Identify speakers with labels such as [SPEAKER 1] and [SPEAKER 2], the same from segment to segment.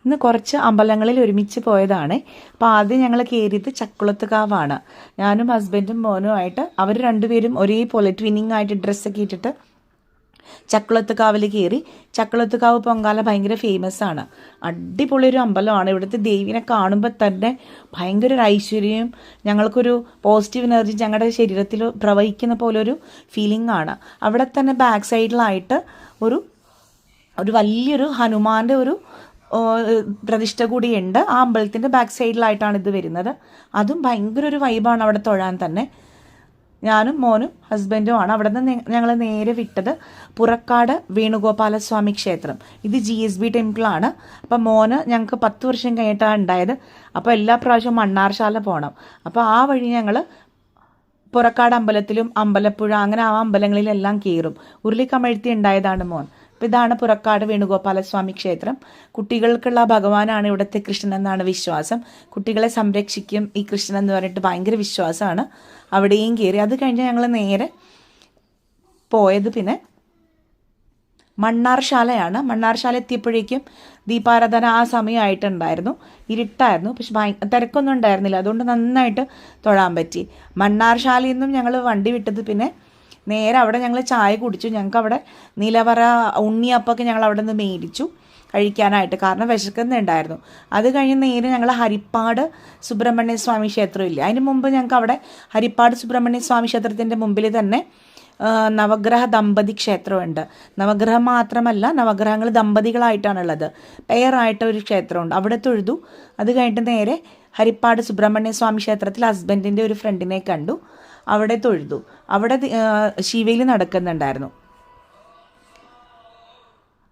[SPEAKER 1] ഇന്ന് കുറച്ച് അമ്പലങ്ങളിൽ ഒരുമിച്ച് പോയതാണ്. അപ്പോൾ ആദ്യം ഞങ്ങൾ കയറിയത് ചക്കുളത്തുകാവാണ്. ഞാനും ഹസ്ബൻഡും മോനുമായിട്ട് അവർ രണ്ടുപേരും ഒരേപോലെ ട്വിന്നിങ് ആയിട്ട് ഡ്രസ്സൊക്കെ ഇട്ടിട്ട് ചക്കുളത്തുകാവിൽ കയറി. ചക്കുളത്തുകാവ് പൊങ്കാല ഭയങ്കര ഫേമസ് ആണ്. അടിപൊളി ഒരു അമ്പലമാണ്. ഇവിടുത്തെ ദേവിനെ കാണുമ്പോൾ തന്നെ ഭയങ്കര ഒരു ഐശ്വര്യവും ഞങ്ങൾക്കൊരു പോസിറ്റീവ് എനർജി ഞങ്ങളുടെ ശരീരത്തിൽ പ്രവഹിക്കുന്ന പോലൊരു ഫീലിംഗ് ആണ്. അവിടെ തന്നെ ബാക്ക് സൈഡിലായിട്ട് ഒരു വലിയൊരു ഹനുമാൻ്റെ ഒരു പ്രതിഷ്ഠ കൂടിയുണ്ട്. ആ അമ്പലത്തിൻ്റെ ബാക്ക് സൈഡിലായിട്ടാണ് ഇത് വരുന്നത്. അതും ഭയങ്കര ഒരു വൈബാണ് അവിടെ തൊഴാൻ തന്നെ. ഞാനും മോനും ഹസ്ബൻഡുമാണ്. അവിടെ നിന്ന് ഞങ്ങൾ നേരെ വിട്ടത് പുറക്കാട് വേണുഗോപാലസ്വാമി ക്ഷേത്രം. ഇത് GSB ടെമ്പിളാണ്. അപ്പം മോന് ഞങ്ങൾക്ക് 10 വർഷം കഴിഞ്ഞിട്ടാണ് ഉണ്ടായത്. അപ്പോൾ എല്ലാ പ്രാവശ്യവും മണ്ണാർശാല പോകണം. അപ്പോൾ ആ വഴി ഞങ്ങൾ പുറക്കാട് അമ്പലത്തിലും അമ്പലപ്പുഴ അങ്ങനെ ആ അമ്പലങ്ങളിലെല്ലാം കയറും. ഉരുളിക്കമഴ്ത്തി ഉണ്ടായതാണ് മോൻ. അപ്പോൾ ഇതാണ് പുറക്കാട് വേണുഗോപാലസ്വാമി ക്ഷേത്രം. കുട്ടികൾക്കുള്ള ഭഗവാനാണ് ഇവിടുത്തെ കൃഷ്ണൻ എന്നാണ് വിശ്വാസം. കുട്ടികളെ സംരക്ഷിക്കും ഈ കൃഷ്ണൻ എന്ന് പറഞ്ഞിട്ട് ഭയങ്കര വിശ്വാസമാണ്. അവിടെയും കയറി. അത് കഴിഞ്ഞ് ഞങ്ങൾ നേരെ പോയത് പിന്നെ മണ്ണാർശാലയാണ്. മണ്ണാർശാല എത്തിയപ്പോഴേക്കും ദീപാരാധന ആ സമയമായിട്ടുണ്ടായിരുന്നു. ഇരുട്ടായിരുന്നു. പക്ഷെ തിരക്കൊന്നും ഉണ്ടായിരുന്നില്ല. അതുകൊണ്ട് നന്നായിട്ട് തൊഴാൻ പറ്റി. മണ്ണാർശാലയിൽ നിന്നും ഞങ്ങൾ വണ്ടി വിട്ടത് പിന്നെ നേരെ അവിടെ ഞങ്ങൾ ചായ കുടിച്ചു. ഞങ്ങൾക്ക് അവിടെ നിലവറ ഉണ്ണിയപ്പൊക്കെ ഞങ്ങൾ അവിടെ നിന്ന് മേടിച്ചു കഴിക്കാനായിട്ട്. കാരണം വിശക്കുന്നുണ്ടായിരുന്നു. അത് കഴിഞ്ഞ് നേരെ ഞങ്ങൾ ഹരിപ്പാട് സുബ്രഹ്മണ്യ സ്വാമി ക്ഷേത്രം ഇല്ല. അതിന് മുമ്പ് ഞങ്ങൾക്ക് അവിടെ ഹരിപ്പാട് സുബ്രഹ്മണ്യ സ്വാമി ക്ഷേത്രത്തിൻ്റെ മുമ്പിൽ തന്നെ നവഗ്രഹ ദമ്പതി ക്ഷേത്രമുണ്ട്. നവഗ്രഹം മാത്രമല്ല, നവഗ്രഹങ്ങൾ ദമ്പതികളായിട്ടാണുള്ളത്. പെയറായിട്ട് ഒരു ക്ഷേത്രമുണ്ട്. അവിടെ തൊഴുതു. അത് കഴിഞ്ഞിട്ട് നേരെ ഹരിപ്പാട് സുബ്രഹ്മണ്യ സ്വാമി ക്ഷേത്രത്തിൽ ഹസ്ബൻഡിൻ്റെ ഒരു ഫ്രണ്ടിനെ കണ്ടു. അവിടെ തൊഴുതു. അവിടെ ശിവയിൽ നടക്കുന്നുണ്ടായിരുന്നു.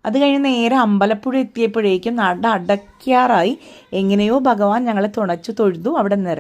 [SPEAKER 1] അത് കഴിഞ്ഞ് നേരെ അമ്പലപ്പുഴ എത്തിയപ്പോഴേക്കും നട അടയ്ക്കാറായി. എങ്ങനെയോ ഭഗവാൻ ഞങ്ങളെ തുണച്ചു തൊഴുതു. അവിടെ നിറ